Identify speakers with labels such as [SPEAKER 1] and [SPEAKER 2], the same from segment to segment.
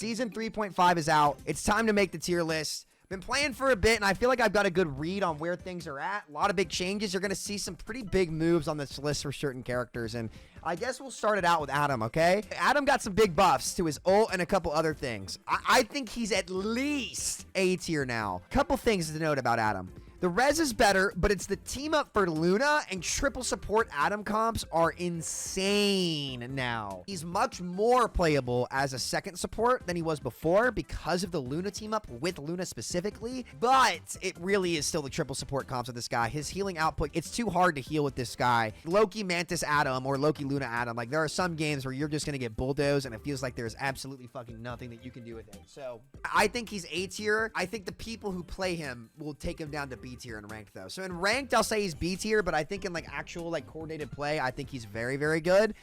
[SPEAKER 1] Season 3.5 is out. It's time to make the tier list. Been playing for a bit, and I feel like I've got a good read on where things are at. A lot of big changes. You're going to see some pretty big moves on this list for certain characters, and I guess we'll start it out with Adam, okay? Adam got some big buffs to his ult and a couple other things. I think he's at least A tier now. Couple things to note about Adam. The res is better, but it's the team up for Luna and triple support Adam comps are insane now. He's much more playable as a second support than he was before because of the Luna team up with Luna specifically, but it really is still the triple support comps of this guy. His healing output, it's too hard to heal with this guy. Loki Mantis Adam or Loki Luna Adam, like there are some games where you're just going to get bulldozed and it feels like there's absolutely fucking nothing that you can do with it. So I think he's A tier. I think the people who play him will take him down to B tier in ranked though. So in ranked, I'll say he's B tier, but I think in like actual like coordinated play, I think he's very, very good.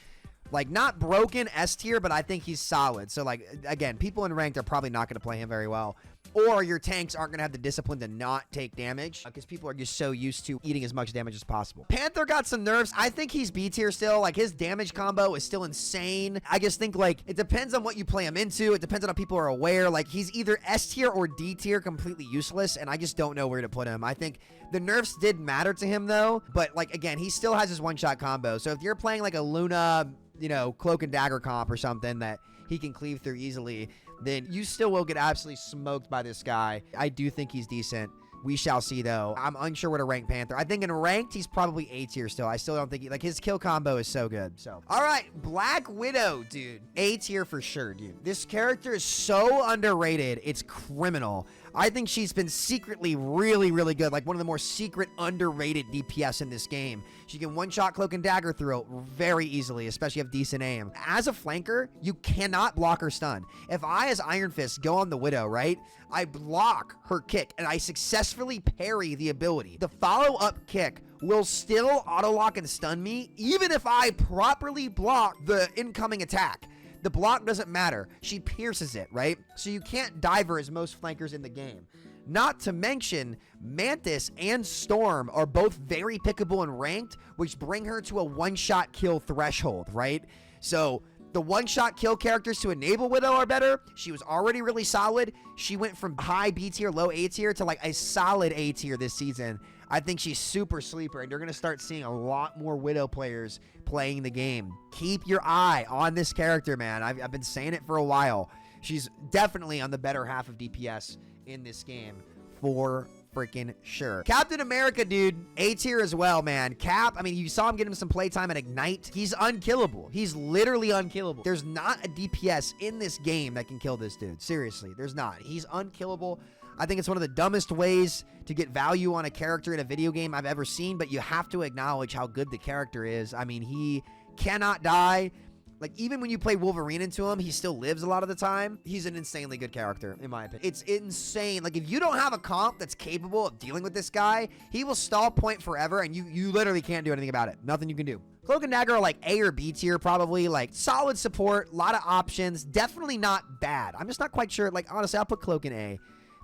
[SPEAKER 1] Like not broken S tier, but I think he's solid. So like, again, people in ranked are probably not going to play him very well. Or your tanks aren't going to have the discipline to not take damage because people are just so used to eating as much damage as possible. Panther got some nerfs. I think he's B tier still. Like his damage combo is still insane. I just think like it depends on what you play him into. It depends on how people are aware. Like he's either S tier or D tier, completely useless. And I just don't know where to put him. I think the nerfs did matter to him though. But like, again, he still has his one-shot combo. So if you're playing like a Luna, you know, Cloak and Dagger comp or something that he can cleave through easily, then you still will get absolutely smoked by this guy. I do think he's decent. We shall see, though. I'm unsure where to rank Panther. I think in ranked, he's probably A tier still. I still don't think like his kill combo is so good. So, all right, Black Widow, dude. A tier for sure, dude. This character is so underrated. It's criminal. I think she's been secretly really, really good. Like one of the more secret, underrated DPS in this game. She can one-shot Cloak and Dagger through it very easily, especially if you have decent aim. As a flanker, you cannot block her stun. If I, as Iron Fist, go on the Widow, right? I block her kick, and I successfully parry the ability. The follow-up kick will still auto-lock and stun me, even if I properly block the incoming attack. The block doesn't matter. She pierces it, right? So you can't dive her as most flankers in the game. Not to mention, Mantis and Storm are both very pickable and ranked, which bring her to a one-shot kill threshold, right? So the one-shot kill characters to enable Widow are better. She was already really solid. She went from high B tier, low A tier to like a solid A tier this season. I think she's super sleeper, and you're going to start seeing a lot more Widow players playing the game. Keep your eye on this character, man. I've been saying it for a while. She's definitely on the better half of DPS in this game for freaking sure. Captain America, dude, A tier as well, man. Cap, I mean, you saw him get him some playtime at Ignite. He's unkillable. He's literally unkillable. There's not a DPS in this game that can kill this dude. Seriously, there's not. He's unkillable. I think it's one of the dumbest ways to get value on a character in a video game I've ever seen, but you have to acknowledge how good the character is. I mean, he cannot die. Like, even when you play Wolverine into him, he still lives a lot of the time. He's an insanely good character, in my opinion. It's insane. Like, if you don't have a comp that's capable of dealing with this guy, he will stall point forever, and you literally can't do anything about it. Nothing you can do. Cloak and Dagger are like A or B tier, probably. Like, solid support, a lot of options. Definitely not bad. I'm just not quite sure. Like, honestly, I'll put Cloak in A.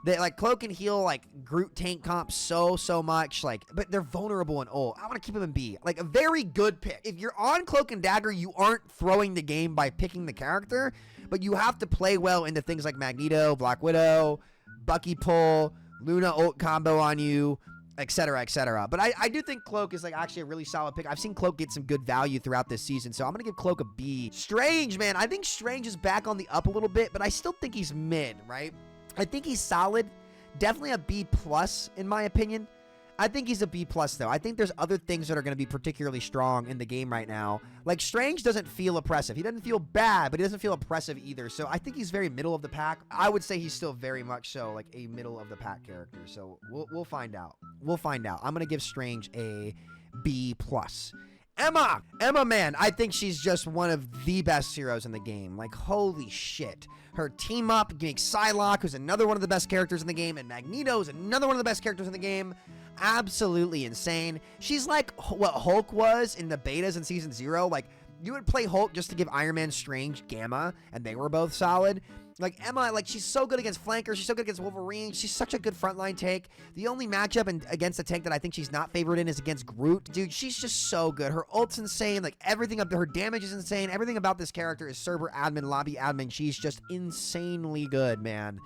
[SPEAKER 1] They, like, Cloak can heal, like, Groot tank comp so much, like, but they're vulnerable in ult. I want to keep them in B. Like, a very good pick. If you're on Cloak and Dagger, you aren't throwing the game by picking the character, but you have to play well into things like Magneto, Black Widow, Bucky pull, Luna ult combo on you, etc., etc. But I do think Cloak is, like, actually a really solid pick. I've seen Cloak get some good value throughout this season, so I'm going to give Cloak a B. Strange, man. I think Strange is back on the up a little bit, but I still think he's mid, right? I think he's solid. Definitely a B plus, in my opinion. I think he's a B plus, though. I think there's other things that are going to be particularly strong in the game right now. Like, Strange doesn't feel oppressive. He doesn't feel bad, but he doesn't feel oppressive either. So I think he's very middle of the pack. I would say he's still very much so like a middle of the pack character. So we'll find out. We'll find out. I'm going to give Strange a B plus. Emma, man, I think she's just one of the best heroes in the game. Like, holy shit. Her team up makes Psylocke, who's another one of the best characters in the game, and Magneto is another one of the best characters in the game. Absolutely insane. She's like what Hulk was in the betas in Season 0. Like, you would play Hulk just to give Iron Man Strange Gamma, and they were both solid. Like Emma, like she's so good against flankers. She's so good against Wolverine. She's such a good frontline take. The only matchup against a tank that I think she's not favored in is against Groot. Dude, she's just so good. Her ult's insane. Like everything up to her damage is insane. Everything about this character is server admin, lobby admin. She's just insanely good, man.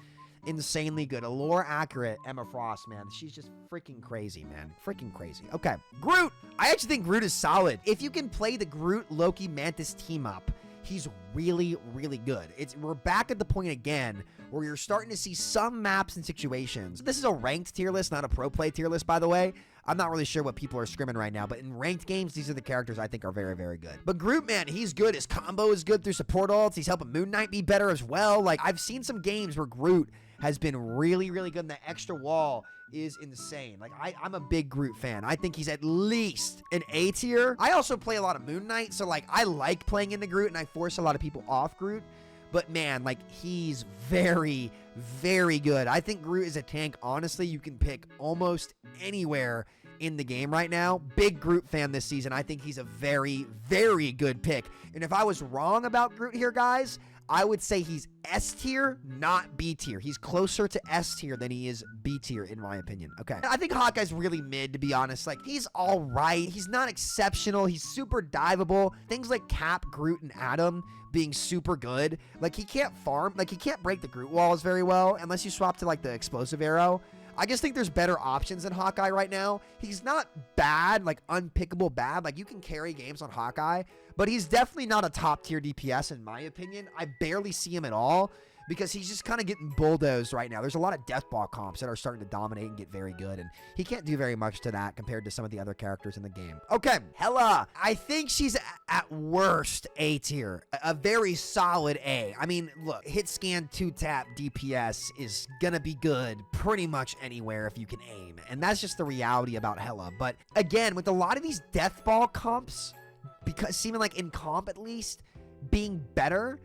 [SPEAKER 1] Insanely good. A lore accurate Emma Frost, man. She's just freaking crazy, man. Freaking crazy. Okay. Groot. I actually think Groot is solid. If you can play the Groot, Loki, Mantis team up, he's really, really good. We're back at the point again where you're starting to see some maps and situations. This is a ranked tier list, not a pro play tier list, by the way. I'm not really sure what people are scrimming right now, but in ranked games, these are the characters I think are very, very good. But Groot, man, he's good. His combo is good through support ults. He's helping Moon Knight be better as well. Like, I've seen some games where Groot has been really, really good, and the extra wall is insane. Like, I'm a big Groot fan. I think he's at least an A tier. I also play a lot of Moon Knight, so, like, I like playing into Groot, and I force a lot of people off Groot. But, man, like, he's very, very good. I think Groot is a tank, honestly, you can pick almost anywhere in the game right now. Big Groot fan this season. I think he's a very, very good pick. And if I was wrong about Groot here, guys, I would say he's S tier, not B tier. He's closer to S tier than he is B tier, in my opinion. Okay. I think Hawkeye's really mid, to be honest. Like, he's all right. He's not exceptional. He's super diveable. Things like Cap, Groot, and Adam being super good. Like, he can't farm. Like, he can't break the Groot walls very well unless you swap to, like, the explosive arrow. I just think there's better options than Hawkeye right now. He's not bad, like unpickable bad. Like, you can carry games on Hawkeye, but he's definitely not a top tier DPS in my opinion. I barely see him at all because he's just kind of getting bulldozed right now. There's a lot of deathball comps that are starting to dominate and get very good, and he can't do very much to that compared to some of the other characters in the game. Okay, Hela. I think she's at worst A tier. A very solid A. I mean, look, hit scan 2-tap DPS is gonna be good pretty much anywhere if you can aim, and that's just the reality about Hela. But again, with a lot of these deathball comps, because seeming like in comp at least, being better,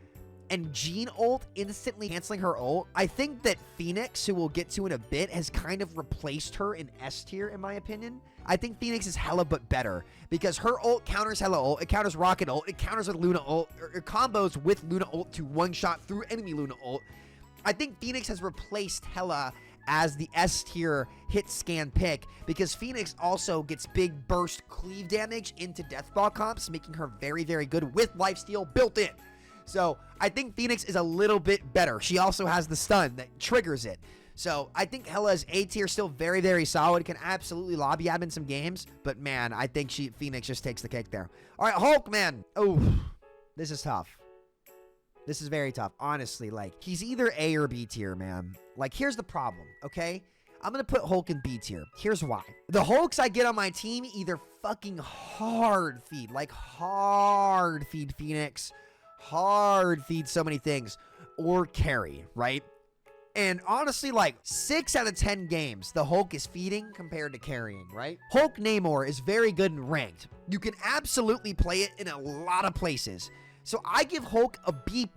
[SPEAKER 1] and Jean ult instantly canceling her ult, I think that Phoenix, who we'll get to in a bit, has kind of replaced her in S tier, in my opinion. I think Phoenix is Hela but better, because her ult counters Hela ult, it counters Rocket ult, it counters with Luna ult, or combos with Luna ult to one-shot through enemy Luna ult. I think Phoenix has replaced Hela as the S tier hit scan pick, because Phoenix also gets big burst cleave damage into deathball comps, making her very, very good with lifesteal built in. So I think Phoenix is a little bit better. She also has the stun that triggers it. So I think Hela's A tier, still very, very solid. Can absolutely lobby admin some games. But man, I think Phoenix just takes the cake there. All right, Hulk, man. Oh, this is tough. This is very tough. Honestly, like, he's either A or B tier, man. Like, here's the problem, okay? I'm going to put Hulk in B tier. Here's why. The Hulks I get on my team either fucking hard feed, like hard feed Phoenix, hard feed so many things, or carry, right? And honestly, like 6 out of 10 games, the Hulk is feeding compared to carrying, right? Hulk Namor is very good in ranked. You can absolutely play it in a lot of places. So I give Hulk a B+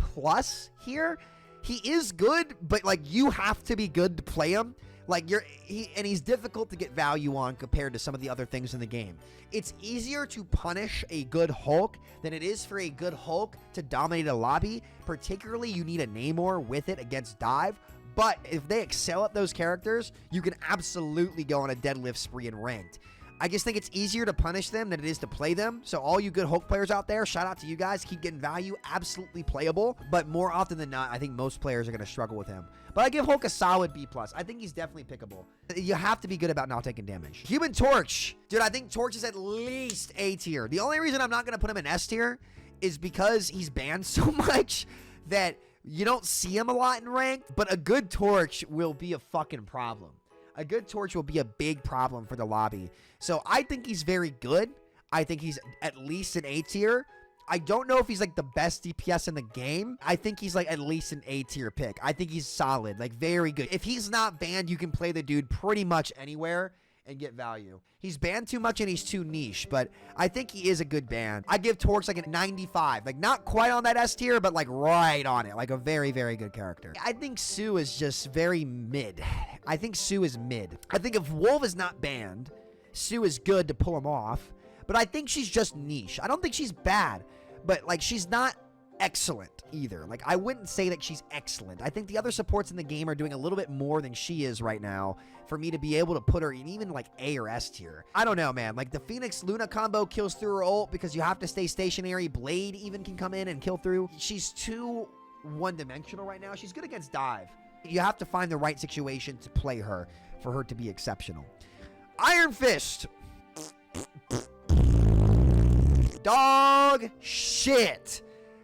[SPEAKER 1] here. He is good, but like, you have to be good to play him. Like, he's difficult to get value on compared to some of the other things in the game. It's easier to punish a good Hulk than it is for a good Hulk to dominate a lobby. Particularly, you need a Namor with it against dive. But if they excel at those characters, you can absolutely go on a deadlift spree in ranked. I just think it's easier to punish them than it is to play them. So all you good Hulk players out there, shout out to you guys. Keep getting value. Absolutely playable. But more often than not, I think most players are going to struggle with him. But I give Hulk a solid B+. I think he's definitely pickable. You have to be good about not taking damage. Human Torch. Dude, I think Torch is at least A tier. The only reason I'm not going to put him in S tier is because he's banned so much that you don't see him a lot in ranked. But a good Torch will be a fucking problem. A good Torch will be a big problem for the lobby. So I think he's very good. I think he's at least an A tier. I don't know if he's like the best DPS in the game. I think he's like at least an A tier pick. I think he's solid, like very good. If he's not banned, you can play the dude pretty much anywhere and get value. He's banned too much and he's too niche, but I think he is a good ban. I give Torch like a 95, like not quite on that S tier, but like right on it, like a very, very good character. I think Sue is just very mid. I think Sue is mid. I think if Wolf is not banned, Sue is good to pull him off, but I think she's just niche. I don't think she's bad, but like she's not excellent either. Like, I wouldn't say that she's excellent. I think the other supports in the game are doing a little bit more than she is right now for me to be able to put her in even like A or S tier. I don't know, man. Like, the Phoenix Luna combo kills through her ult because you have to stay stationary. Blade even can come in and kill through. She's too one-dimensional right now. She's good against dive. You have to find the right situation to play her for her to be exceptional. Iron Fist. Dog shit.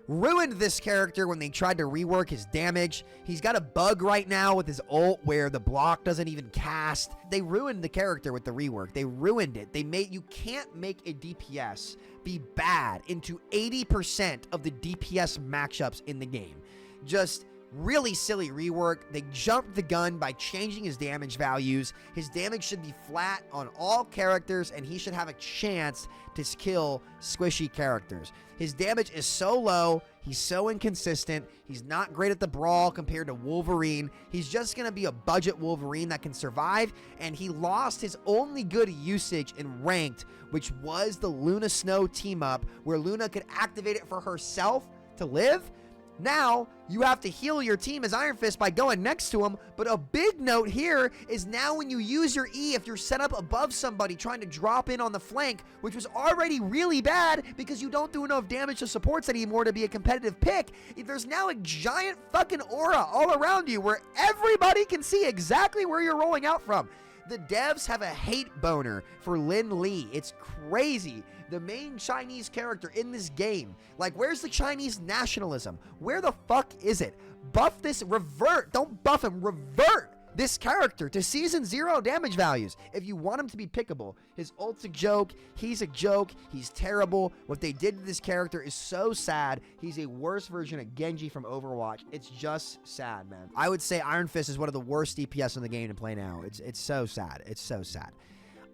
[SPEAKER 1] Ruined this character when they tried to rework his damage. He's got a bug right now with his ult where the block doesn't even cast. They ruined the character with the rework. They ruined it. You can't make a DPS be bad into 80% of the DPS matchups in the game. Just really silly rework. They jumped the gun by changing his damage values. His damage should be flat on all characters, and he should have a chance to kill squishy characters. His damage is so low. He's so inconsistent. He's not great at the brawl compared to Wolverine. He's just going to be a budget Wolverine that can survive, and he lost his only good usage in ranked, which was the Luna Snow team up, where Luna could activate it for herself to live. Now, you have to heal your team as Iron Fist by going next to him, but a big note here is now when you use your E, if you're set up above somebody trying to drop in on the flank, which was already really bad because you don't do enough damage to supports anymore to be a competitive pick, there's now a giant fucking aura all around you where everybody can see exactly where you're rolling out from. The devs have a hate boner for Lin Li. It's crazy. The main Chinese character in this game. Like, where's the Chinese nationalism? Where the fuck is it? Buff this, revert. Don't buff him, revert this character to season 0 damage values if you want him to be pickable. His ult's a joke. He's a joke. He's terrible. What they did to this character is so sad. He's a worse version of Genji from Overwatch. It's just sad, man. I would say Iron Fist is one of the worst DPS in the game to play now. It's so sad. It's so sad.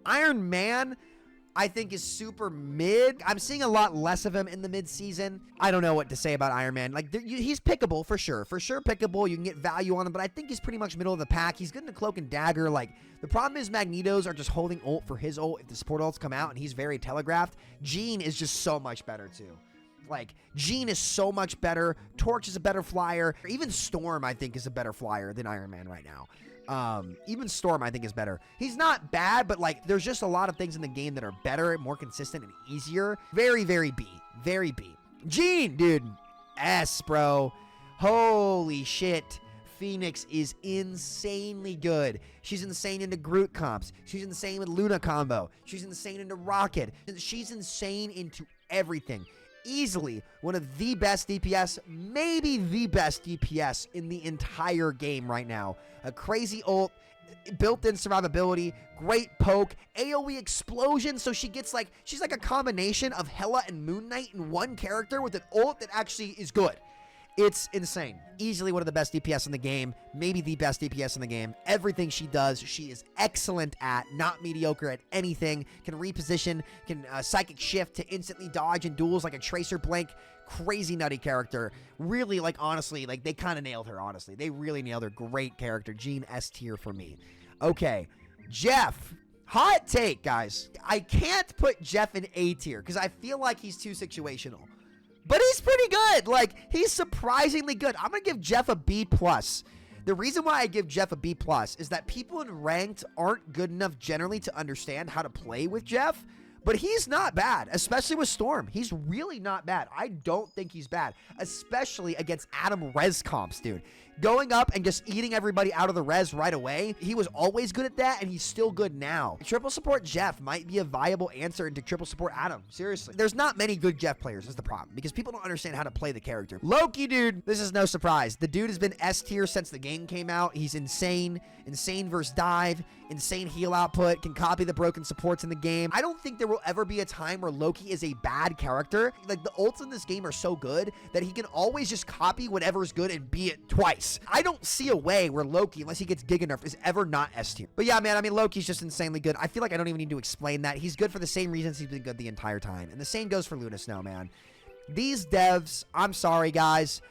[SPEAKER 1] Iron Man, I think, is super mid. I'm seeing a lot less of him in the mid-season. I don't know what to say about Iron Man. Like, he's pickable for sure. For sure pickable. You can get value on him, but I think he's pretty much middle of the pack. He's good in the Cloak and Dagger. Like, the problem is Magnetos are just holding ult for his ult if the support ults come out, and he's very telegraphed. Jean is just so much better, too. Like, Jean is so much better. Torch is a better flyer. Even Storm, I think, is a better flyer than Iron Man right now. Even Storm, I think, is better. He's not bad, but, like, there's just a lot of things in the game that are better, more consistent, and easier. Very, very B. Very B. Jean, dude. S, bro. Holy shit. Phoenix is insanely good. She's insane into Groot comps. She's insane with Luna combo. She's insane into Rocket. She's insane into everything. Easily one of the best DPS, maybe the best DPS in the entire game right now. A crazy ult, built-in survivability, great poke, AoE explosion, so she's like a combination of Hela and Moon Knight in one character with an ult that actually is good. It's insane. Easily one of the best DPS in the game, maybe the best DPS in the game. Everything she does, she is excellent at, not mediocre at anything. Can reposition, can psychic shift to instantly dodge in duels like a Tracer Blank. Crazy nutty character. Really, like, honestly, like, they kind of nailed her, honestly. They really nailed her. Great character. Jean S tier for me. Okay, Jeff. Hot take, guys. I can't put Jeff in A tier because I feel like he's too situational. But he's pretty good. Like, he's surprisingly good. I'm going to give Jeff a B+. The reason why I give Jeff a B+ is that people in ranked aren't good enough generally to understand how to play with Jeff. But he's not bad, especially with Storm. He's really not bad. I don't think he's bad, especially against Adam res comps, dude. Going up and just eating everybody out of the res right away. He was always good at that, and he's still good now. Triple support Jeff might be a viable answer into triple support Adam. Seriously. There's not many good Jeff players is the problem, because people don't understand how to play the character. Loki, dude, this is no surprise. The dude has been S tier since the game came out. He's insane. Insane versus dive. Insane heal output. Can copy the broken supports in the game. I don't think there will ever be a time where Loki is a bad character. Like, the ults in this game are so good that he can always just copy whatever's good and be it twice. I don't see a way where Loki, unless he gets Giga nerfed, is ever not S tier. But yeah, man, I mean, Loki's just insanely good. I feel like I don't even need to explain that. He's good for the same reasons he's been good the entire time. And the same goes for Luna Snow, man. These devs, I'm sorry, guys.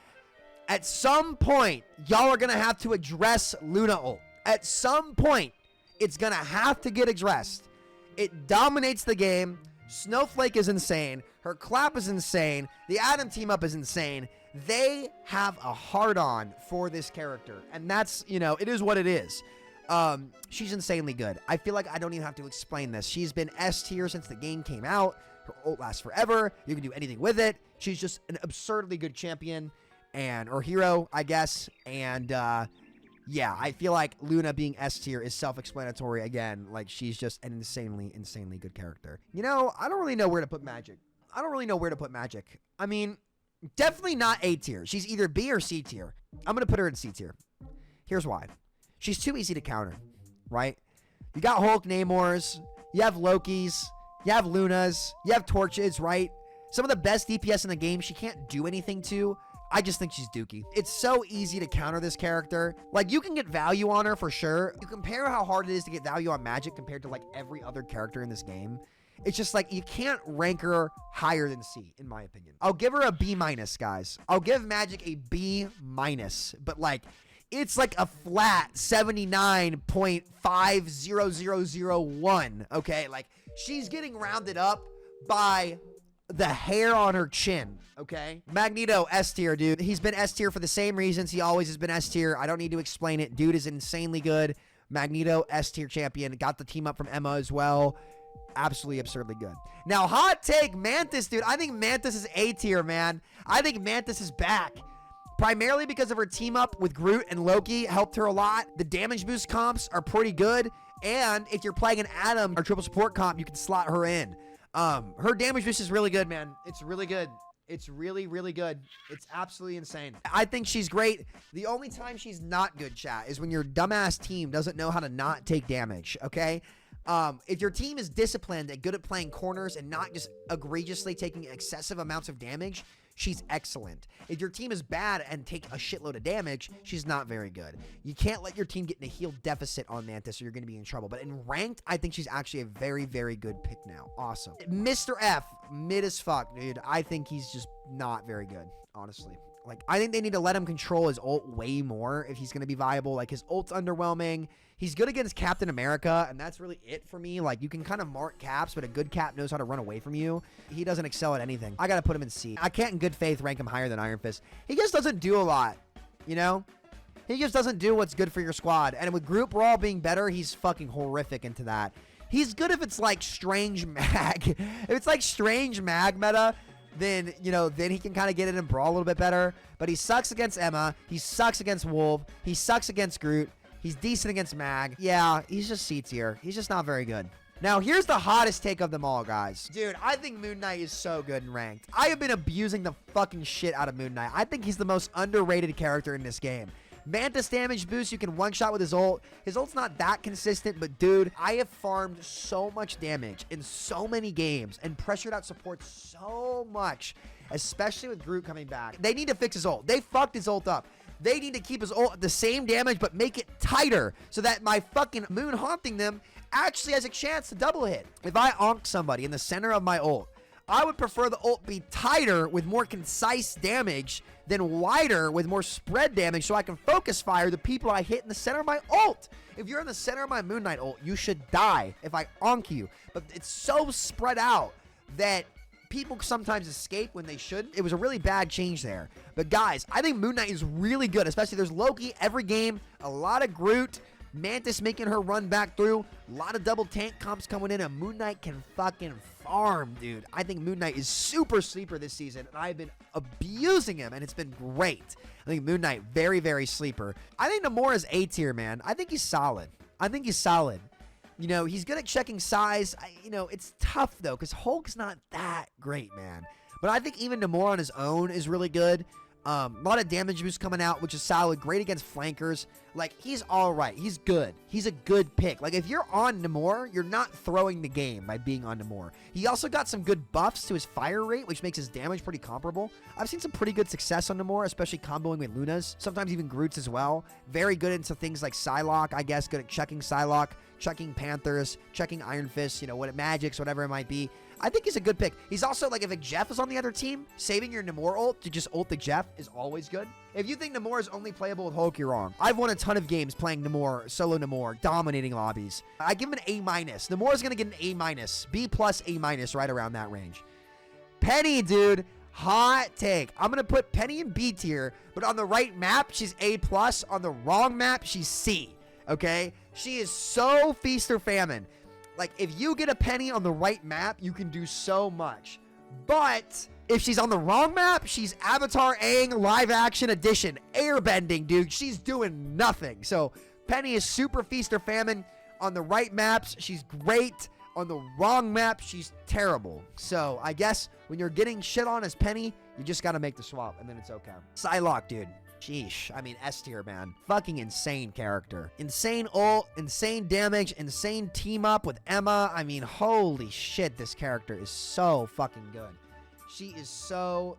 [SPEAKER 1] At some point, y'all are going to have to address Luna ult. At some point, it's going to have to get addressed. It dominates the game. Snowflake is insane. Her clap is insane. The Atom team up is insane. They have a hard-on for this character, and that's, you know, it is what it is. She's insanely good. I feel like I don't even have to explain this. She's been S tier since the game came out. Her ult lasts forever. You can do anything with it. She's just an absurdly good champion or hero, I guess. And yeah, I feel like Luna being S tier is self-explanatory again. Like, she's just an insanely good character. You know, I don't really know where to put Magik. I mean, definitely not A tier. She's either B or C tier. I'm going to put her in C tier. Here's why. She's too easy to counter, right? You got Hulk Namors, you have Lokis, you have Lunas, you have Torches, right? Some of the best DPS in the game she can't do anything to. I just think she's dookie. It's so easy to counter this character. Like, you can get value on her for sure. You compare how hard it is to get value on Magik compared to, like, every other character in this game. It's just like, you can't rank her higher than C, in my opinion. I'll give her a B-, guys. I'll give Magik a B-, but, like, it's like a flat 79.50001, okay? Like, she's getting rounded up by the hair on her chin, okay? Magneto, S tier, dude. He's been S tier for the same reasons he always has been S tier. I don't need to explain it. Dude is insanely good. Magneto, S tier champion. Got the team up from Emma as well. Absolutely absurdly good. Now, hot take, Mantis, dude. I think Mantis is A tier, man. I think Mantis is back. Primarily because of her team up with Groot and Loki helped her a lot. The damage boost comps are pretty good. And if you're playing an Atom or triple support comp, you can slot her in. Her damage boost is really good, man. It's really good. It's really good. It's absolutely insane. I think she's great. The only time she's not good, chat, is when your dumbass team doesn't know how to not take damage, okay? If your team is disciplined and good at playing corners and not just egregiously taking excessive amounts of damage, she's excellent. If your team is bad and take a shitload of damage, she's not very good. You can't let your team get in a heal deficit on Mantis or you're going to be in trouble. But in ranked, I think she's actually a very good pick now. Awesome. Mr. F, mid as fuck, dude. I think he's just not very good, honestly. Like, I think they need to let him control his ult way more if he's going to be viable. Like, his ult's underwhelming. He's good against Captain America, and that's really it for me. Like, you can kind of mark caps, but a good cap knows how to run away from you. He doesn't excel at anything. I got to put him in C. I can't in good faith rank him higher than Iron Fist. He just doesn't do a lot, you know? He just doesn't do what's good for your squad. And with Group Brawl being better, he's fucking horrific into that. He's good if it's like Strange Mag. If it's like Strange Mag meta, then, you know, then he can kind of get it in Brawl a little bit better. But he sucks against Emma. He sucks against Wolf. He sucks against Groot. He's decent against Mag. Yeah, he's just C tier. He's just not very good. Now, here's the hottest take of them all, guys. Dude, I think Moon Knight is so good in ranked. I have been abusing the fucking shit out of Moon Knight. I think he's the most underrated character in this game. Mantis damage boost, you can one-shot with his ult. His ult's not that consistent, but dude, I have farmed so much damage in so many games and pressured out support so much, especially with Groot coming back. They need to fix his ult. They fucked his ult up. They need to keep his ult at the same damage, but make it tighter so that my fucking Moon haunting them actually has a chance to double hit. If I onk somebody in the center of my ult, I would prefer the ult be tighter with more concise damage than wider with more spread damage so I can focus fire the people I hit in the center of my ult. If you're in the center of my Moon Knight ult, you should die if I onk you. But it's so spread out that people sometimes escape when they shouldn't. It was a really bad change there. But guys, I think Moon Knight is really good, especially there's Loki every game, a lot of Groot, Mantis making her run back through, a lot of double tank comps coming in, and Moon Knight can fucking farm, dude. I think Moon Knight is super sleeper this season, and I've been abusing him, and it's been great. I think Moon Knight, very sleeper. I think Namor is A tier, man. I think he's solid. You know, he's good at checking size. You know, it's tough, though, because Hulk's not that great, man. But I think even Namor on his own is really good. A lot of damage boost coming out, which is solid. Great against flankers. Like, he's all right. He's good. He's a good pick. Like, if you're on Namor, you're not throwing the game by being on Namor. He also got some good buffs to his fire rate, which makes his damage pretty comparable. I've seen some pretty good success on Namor, especially comboing with Lunas. Sometimes even Groots as well. Very good into things like Psylocke, I guess. Good at checking Psylocke, checking Panthers, checking Iron Fist, you know, what Magics, whatever it might be. I think he's a good pick. He's also, like, if a Jeff is on the other team, saving your Namor ult to just ult the Jeff is always good. If you think Namor is only playable with Hulk, you're wrong. I've won a ton of games playing Namor, solo Namor, dominating lobbies. I give him an A-. Namor is going to get an A-, B+, A-, right around that range. Penny, dude. Hot take. I'm going to put Penny in B tier, but on the right map, she's A+. On the wrong map, she's C. Okay? She is so feast or famine. Like, if you get a Penny on the right map, you can do so much. But if she's on the wrong map, she's Avatar Aang live action edition. Airbending, dude. She's doing nothing. So, Penny is super feast or famine. On the right maps, she's great. On the wrong map, she's terrible. So, I guess when you're getting shit on as Penny, you just got to make the swap, and then it's okay. Psylocke, dude. Sheesh. I mean, S tier, man. Fucking insane character. Insane ult, insane damage, insane team up with Emma. I mean, holy shit, this character is so fucking good. She is so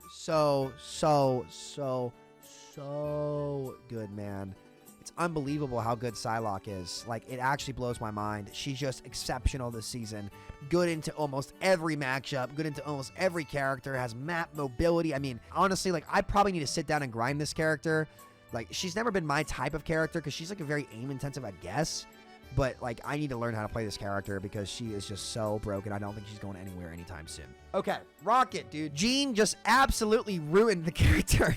[SPEAKER 1] good, man. It's unbelievable how good Psylocke is. Like, it actually blows my mind. She's just exceptional this season. Good into almost every matchup. Good into almost every character. Has map mobility. I mean, honestly, like, I probably need to sit down and grind this character. Like, she's never been my type of character because she's, like, a very aim-intensive, I guess. But, like, I need to learn how to play this character because she is just so broken. I don't think she's going anywhere anytime soon. Okay, Rocket, dude. Jean just absolutely ruined the character.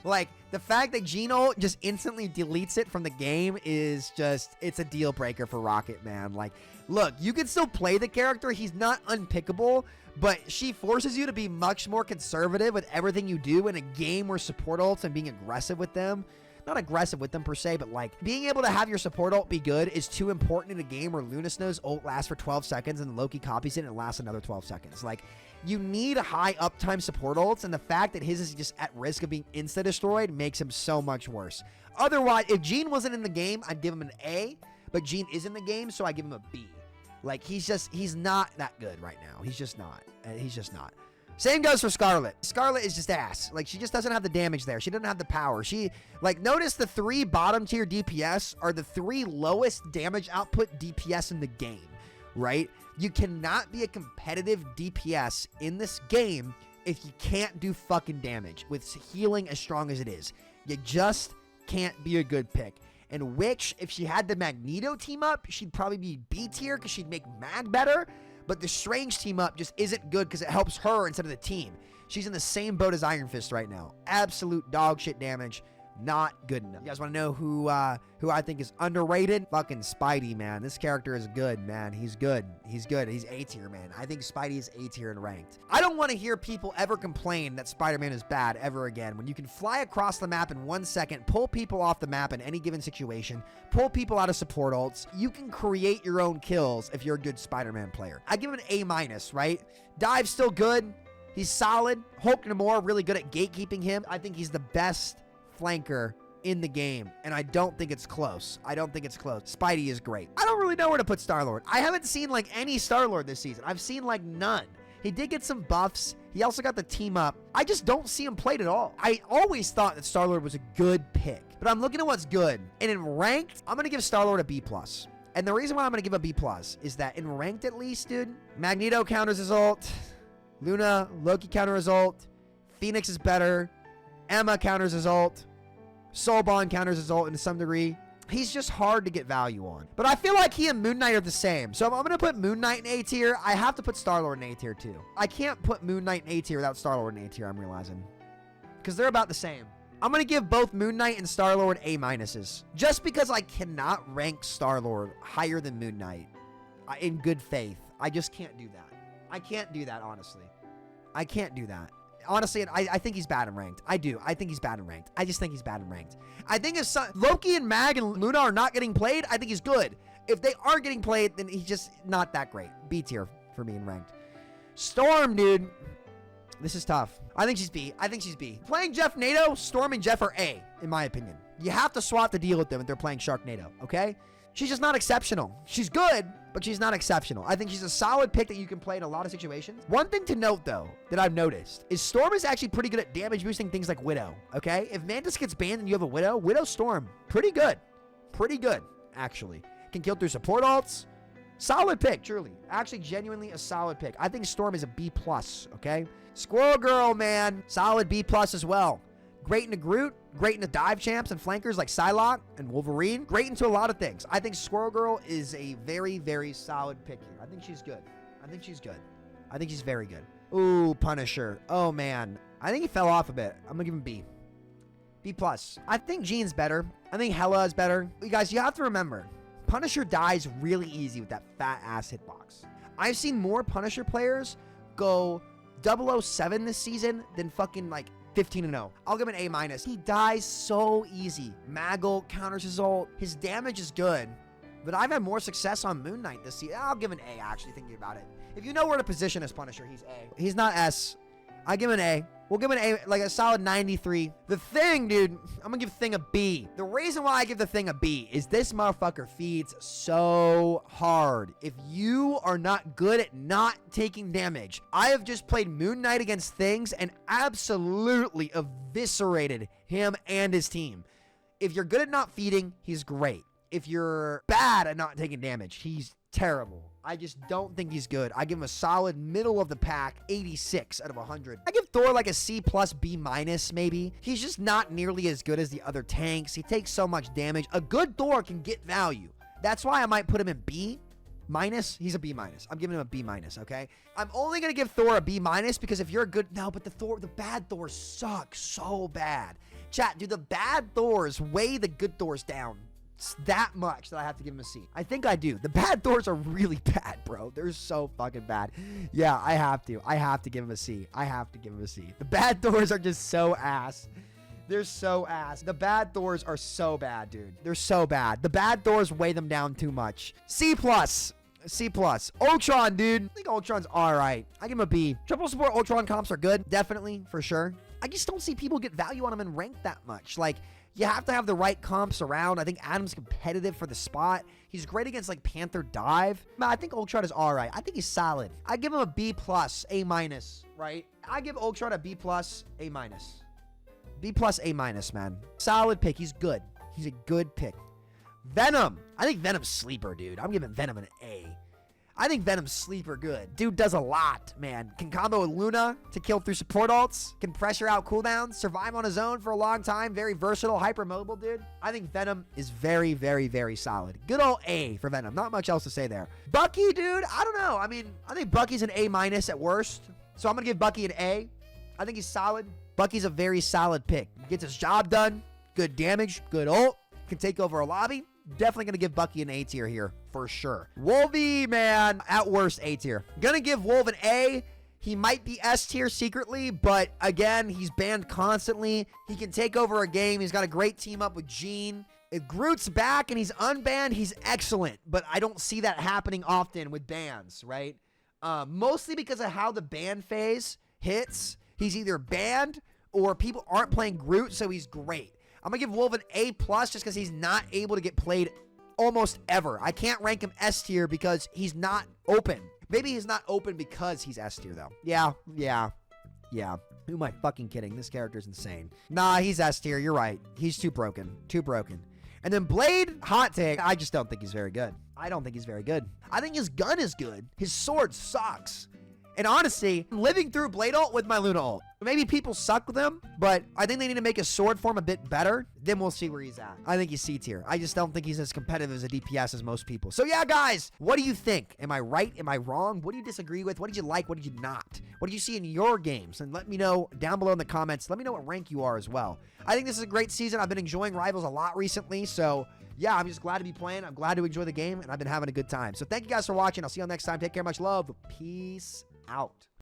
[SPEAKER 1] Like, the fact that Gino just instantly deletes it from the game is just, it's a deal breaker for Rocket, man. Like, look, you can still play the character. He's not unpickable, but she forces you to be much more conservative with everything you do in a game where support ults and being aggressive with them. Not aggressive with them per se, but like being able to have your support ult be good is too important in a game where Luna Snow's ult lasts for 12 seconds and Loki copies it and it lasts another 12 seconds. Like, you need high uptime support ults, and the fact that his is just at risk of being insta-destroyed makes him so much worse. Otherwise, if Jean wasn't in the game, I'd give him an A, but Jean is in the game, so I give him a B. Like, he's not that good right now. He's just not. He's just not. Same goes for Scarlet. Scarlet is just ass. Like, she just doesn't have the damage there. She doesn't have the power. Notice the 3 bottom tier DPS are the 3 lowest damage output DPS in the game, right? You cannot be a competitive DPS in this game if you can't do fucking damage with healing as strong as it is. You just can't be a good pick. And Witch, if she had the Magneto team up, she'd probably be B tier because she'd make Mag better. But the Strange team up just isn't good because it helps her instead of the team. She's in the same boat as Iron Fist right now. Absolute dog shit damage. Not good enough. You guys want to know who I think is underrated? Fucking Spidey, man. This character is good, man. He's good. He's good. He's A tier, man. I think Spidey is A tier and ranked. I don't want to hear people ever complain that Spider-Man is bad ever again. When you can fly across the map in 1 second, pull people off the map in any given situation, pull people out of support ults, you can create your own kills if you're a good Spider-Man player. I give him an A-, right? Dive's still good. He's solid. Hulk Namor, really good at gatekeeping him. I think he's the best flanker in the game, and I don't think it's close. Spidey is great. I don't really know where to put Star-Lord. I haven't seen like any Star-Lord this season. I've seen like none. He did get some buffs. He also got the team up. I just don't see him played at all. I always thought that Star-Lord was a good pick, but I'm looking at what's good, and in ranked, I'm gonna give Star-Lord a B+. And the reason why I'm gonna give a B+ is that in ranked, at least, dude, Magneto counters his ult, Loki counter his ult, Phoenix is better, Emma counters his ult, Soulbond counters his ult to some degree. He's just hard to get value on. But I feel like he and Moon Knight are the same. So I'm going to put Moon Knight in A tier. I have to put Star-Lord in A tier too. I can't put Moon Knight in A tier without Star-Lord in A tier, I'm realizing. Because they're about the same. I'm going to give both Moon Knight and Star-Lord A-. Just because I cannot rank Star-Lord higher than Moon Knight in good faith. I just can't do that. I can't do that, honestly. I can't do that. Honestly, I think he's bad in ranked. I do. I think he's bad in ranked. I just think he's bad in ranked. I think if Loki and Mag and Luna are not getting played, I think he's good. If they are getting played, then he's just not that great. B tier for me in ranked. Storm, dude. This is tough. I think she's B. Playing Jeff NATO, Storm and Jeff are A, in my opinion. You have to swap the deal with them if they're playing Sharknado, okay? She's just not exceptional. She's good, but she's not exceptional. I think she's a solid pick that you can play in a lot of situations. One thing to note, though, that I've noticed is Storm is actually pretty good at damage boosting things like Widow, okay? If Mantis gets banned and you have a Widow Storm, pretty good. Pretty good, actually. Can kill through support ults. Solid pick, truly. Actually, genuinely a solid pick. I think Storm is a B+, okay? Squirrel Girl, man. Solid B+ as well. Great into Groot, great into dive champs and flankers like Psylocke and Wolverine. Great into a lot of things. I think Squirrel Girl is a very, very solid pick here. I think she's good. I think she's very good. Ooh, Punisher. Oh, man. I think he fell off a bit. I'm going to give him B. B+. I think Jean's better. I think Hela is better. You guys, you have to remember, Punisher dies really easy with that fat-ass hitbox. I've seen more Punisher players go 007 this season than fucking, like, 15-0. I'll give him an A-. He dies so easy. Magik counters his ult. His damage is good. But I've had more success on Moon Knight this season. I'll give him an A, actually, thinking about it. If you know where to position his Punisher, he's A. He's not S. I give him an A. We'll give him an A, like a solid 93. The Thing, dude, I'm gonna give Thing a B. The reason why I give the Thing a B is this motherfucker feeds so hard. If you are not good at not taking damage, I have just played Moon Knight against Things and absolutely eviscerated him and his team. If you're good at not feeding, he's great. If you're bad at not taking damage, he's terrible. I just don't think he's good. I give him a solid middle of the pack, 86 out of 100. I give Thor like a C+, B-, maybe. He's just not nearly as good as the other tanks. He takes so much damage. A good Thor can get value. That's why I might put him in B-. He's a B-. I'm giving him a B-, okay? I'm only going to give Thor a B- because if you're a good... No, but the bad Thor sucks so bad. Chat, dude, the bad Thors weigh the good Thors down that much that I have to give him a C. I think I do. The bad Thors are really bad, bro. They're so fucking bad. Yeah, I have to give him a C. The bad Thors are just so ass. They're so ass. The bad Thors are so bad, dude. They're so bad. The bad Thors weigh them down too much. C+. Ultron, dude. I think Ultron's all right. I give him a B. Triple support Ultron comps are good. Definitely, for sure. I just don't see people get value on him in rank that much. Like, you have to have the right comps around. I think Adam's competitive for the spot. He's great against, like, Panther dive. Man, I think Ultron is all right. I think he's solid. I give him a B+, A-, right? I give Ultron a B+, A-. B+, A-, man. Solid pick. He's good. He's a good pick. Venom. I think Venom's sleeper, dude. I'm giving Venom an A. I think Venom's sleeper good. Dude does a lot, man. Can combo with Luna to kill through support ults. Can pressure out cooldowns. Survive on his own for a long time. Very versatile, hyper mobile, dude. I think Venom is very, very, very solid. Good old A for Venom. Not much else to say there. Bucky, dude, I don't know. I mean, I think Bucky's an A- at worst. So I'm going to give Bucky an A. I think he's solid. Bucky's a very solid pick. Gets his job done. Good damage. Good ult. Can take over a lobby. Definitely going to give Bucky an A tier here, for sure. Wolvie, man, at worst, A tier. Going to give Wolv an A. He might be S tier secretly, but again, he's banned constantly. He can take over a game. He's got a great team up with Jean. If Groot's back and he's unbanned, he's excellent, but I don't see that happening often with bans, right? Mostly because of how the ban phase hits. He's either banned or people aren't playing Groot, so he's great. I'm going to give Wolv an A+ just because he's not able to get played almost ever. I can't rank him S tier because he's not open. Maybe he's not open because he's S tier, though. Yeah. Who am I fucking kidding? This character's insane. Nah, he's S tier. You're right. He's too broken. And then Blade, hot take. I just don't think he's very good. I think his gun is good. His sword sucks. And honestly, I'm living through Blade ult with my Luna ult. Maybe people suck with him, but I think they need to make his sword form a bit better. Then we'll see where he's at. I think he's C tier. I just don't think he's as competitive as a DPS as most people. So yeah, guys, what do you think? Am I right? Am I wrong? What do you disagree with? What did you like? What did you not? What did you see in your games? And let me know down below in the comments. Let me know what rank you are as well. I think this is a great season. I've been enjoying Rivals a lot recently. So yeah, I'm just glad to be playing. I'm glad to enjoy the game, and I've been having a good time. So thank you guys for watching. I'll see you all next time. Take care. Much love. Peace out.